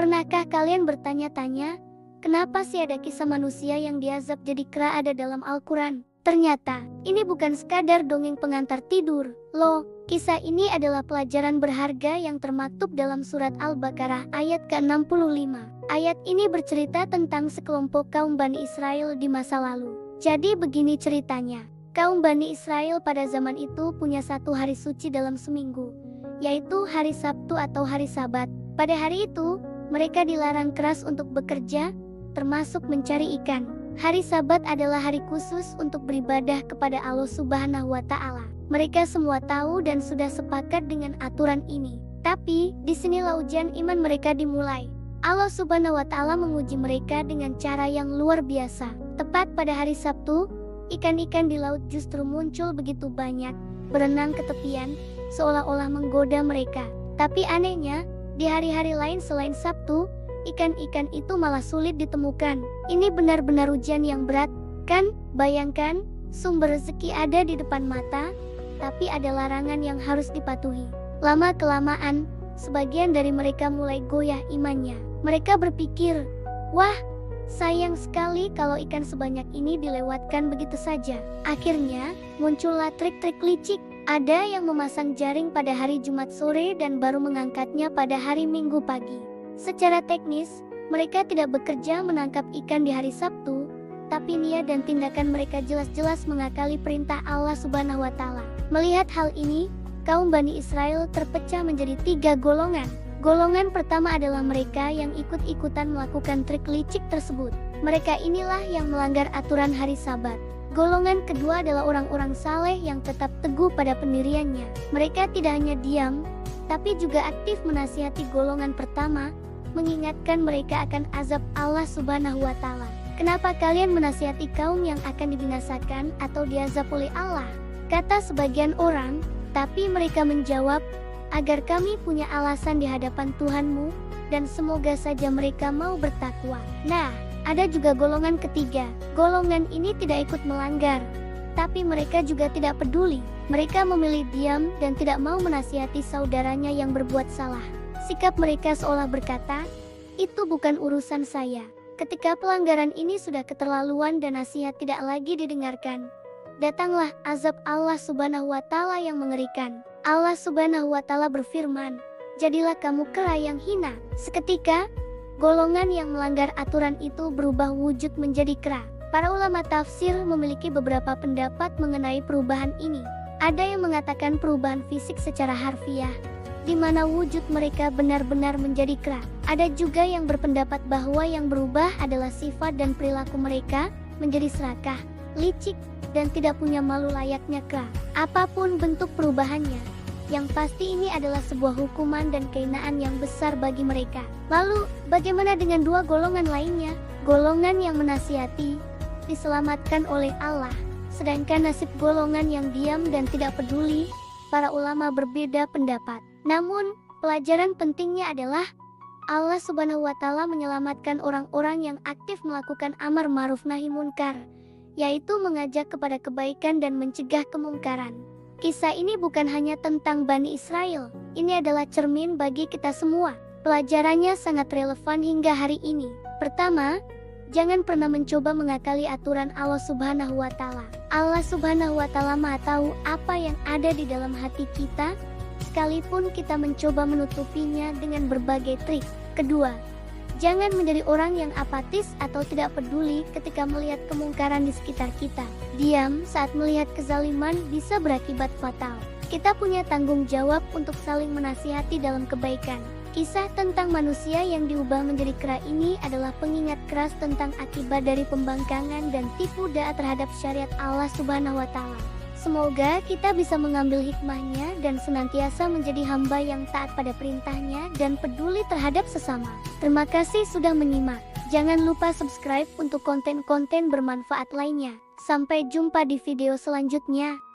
Pernahkah kalian bertanya-tanya, kenapa sih ada kisah manusia yang diazab jadi kera ada dalam Al-Quran? Ternyata, ini bukan sekadar dongeng pengantar tidur. Loh, kisah ini adalah pelajaran berharga yang termaktub dalam surat Al-Baqarah ayat ke-65. Ayat ini bercerita tentang sekelompok kaum Bani Israel di masa lalu. Jadi begini ceritanya. Kaum Bani Israel pada zaman itu punya satu hari suci dalam seminggu, yaitu hari Sabtu atau hari Sabat. Pada hari itu, mereka dilarang keras untuk bekerja, termasuk mencari ikan. Hari Sabat adalah hari khusus untuk beribadah kepada Allah Subhanahu wa Ta'ala. Mereka semua tahu dan sudah sepakat dengan aturan ini. Tapi, disinilah ujian iman mereka dimulai. Allah Subhanahu wa Ta'ala menguji mereka dengan cara yang luar biasa. Tepat pada hari Sabtu, ikan-ikan di laut justru muncul begitu banyak, berenang ke tepian, seolah-olah menggoda mereka. Tapi anehnya, di hari-hari lain selain Sabtu, ikan-ikan itu malah sulit ditemukan. Ini benar-benar ujian yang berat, kan? Bayangkan, sumber rezeki ada di depan mata, tapi ada larangan yang harus dipatuhi. Lama-kelamaan, sebagian dari mereka mulai goyah imannya. Mereka berpikir, wah, sayang sekali kalau ikan sebanyak ini dilewatkan begitu saja. Akhirnya, muncullah trik-trik licik. Ada yang memasang jaring pada hari Jumat sore dan baru mengangkatnya pada hari Minggu pagi. Secara teknis, mereka tidak bekerja menangkap ikan di hari Sabtu, tapi niat dan tindakan mereka jelas-jelas mengakali perintah Allah Subhanahu wa Ta'ala. Melihat hal ini, kaum Bani Israel terpecah menjadi 3 golongan. Golongan pertama adalah mereka yang ikut-ikutan melakukan trik licik tersebut. Mereka inilah yang melanggar aturan hari Sabat. Golongan kedua adalah orang-orang saleh yang tetap teguh pada pendiriannya. Mereka tidak hanya diam, tapi juga aktif menasihati golongan pertama, mengingatkan mereka akan azab Allah Subhanahu wa Ta'ala. Kenapa kalian menasihati kaum yang akan dibinasakan atau diazab oleh Allah? Kata sebagian orang, tapi mereka menjawab, agar kami punya alasan di hadapan Tuhanmu, dan semoga saja mereka mau bertakwa. Nah, ada juga golongan ketiga. Golongan ini tidak ikut melanggar, tapi mereka juga tidak peduli. Mereka memilih diam dan tidak mau menasihati saudaranya yang berbuat salah. Sikap mereka seolah berkata, itu bukan urusan saya. Ketika pelanggaran ini sudah keterlaluan dan nasihat tidak lagi didengarkan, datanglah azab Allah Subhanahu wa Ta'ala yang mengerikan. Allah Subhanahu wa Ta'ala berfirman, jadilah kamu kera yang hina. Seketika, golongan yang melanggar aturan itu berubah wujud menjadi kera. Para ulama tafsir memiliki beberapa pendapat mengenai perubahan ini. Ada yang mengatakan perubahan fisik secara harfiah, di mana wujud mereka benar-benar menjadi kera. Ada juga yang berpendapat bahwa yang berubah adalah sifat dan perilaku mereka menjadi serakah, licik, dan tidak punya malu layaknya kera. Apapun bentuk perubahannya, yang pasti ini adalah sebuah hukuman dan kehinaan yang besar bagi mereka. Lalu, bagaimana dengan 2 golongan lainnya? Golongan yang menasihati, diselamatkan oleh Allah. Sedangkan nasib golongan yang diam dan tidak peduli, para ulama berbeda pendapat. Namun, pelajaran pentingnya adalah Allah Subhanahu wa Ta'ala menyelamatkan orang-orang yang aktif melakukan amar ma'ruf nahi munkar, yaitu mengajak kepada kebaikan dan mencegah kemungkaran. Kisah ini bukan hanya tentang Bani Israel, ini adalah cermin bagi kita semua. Pelajarannya sangat relevan hingga hari ini. Pertama, jangan pernah mencoba mengakali aturan Allah Subhanahu wa Ta'ala. Allah Subhanahu wa Ta'ala Maha tahu apa yang ada di dalam hati kita, sekalipun kita mencoba menutupinya dengan berbagai trik. Kedua, jangan menjadi orang yang apatis atau tidak peduli ketika melihat kemungkaran di sekitar kita. Diam saat melihat kezaliman bisa berakibat fatal. Kita punya tanggung jawab untuk saling menasihati dalam kebaikan. Kisah tentang manusia yang diubah menjadi kera ini adalah pengingat keras tentang akibat dari pembangkangan dan tipu daya terhadap syariat Allah Subhanahu wa Ta'ala. Semoga kita bisa mengambil hikmahnya dan senantiasa menjadi hamba yang taat pada perintahnya dan peduli terhadap sesama. Terima kasih sudah menyimak. Jangan lupa subscribe untuk konten-konten bermanfaat lainnya. Sampai jumpa di video selanjutnya.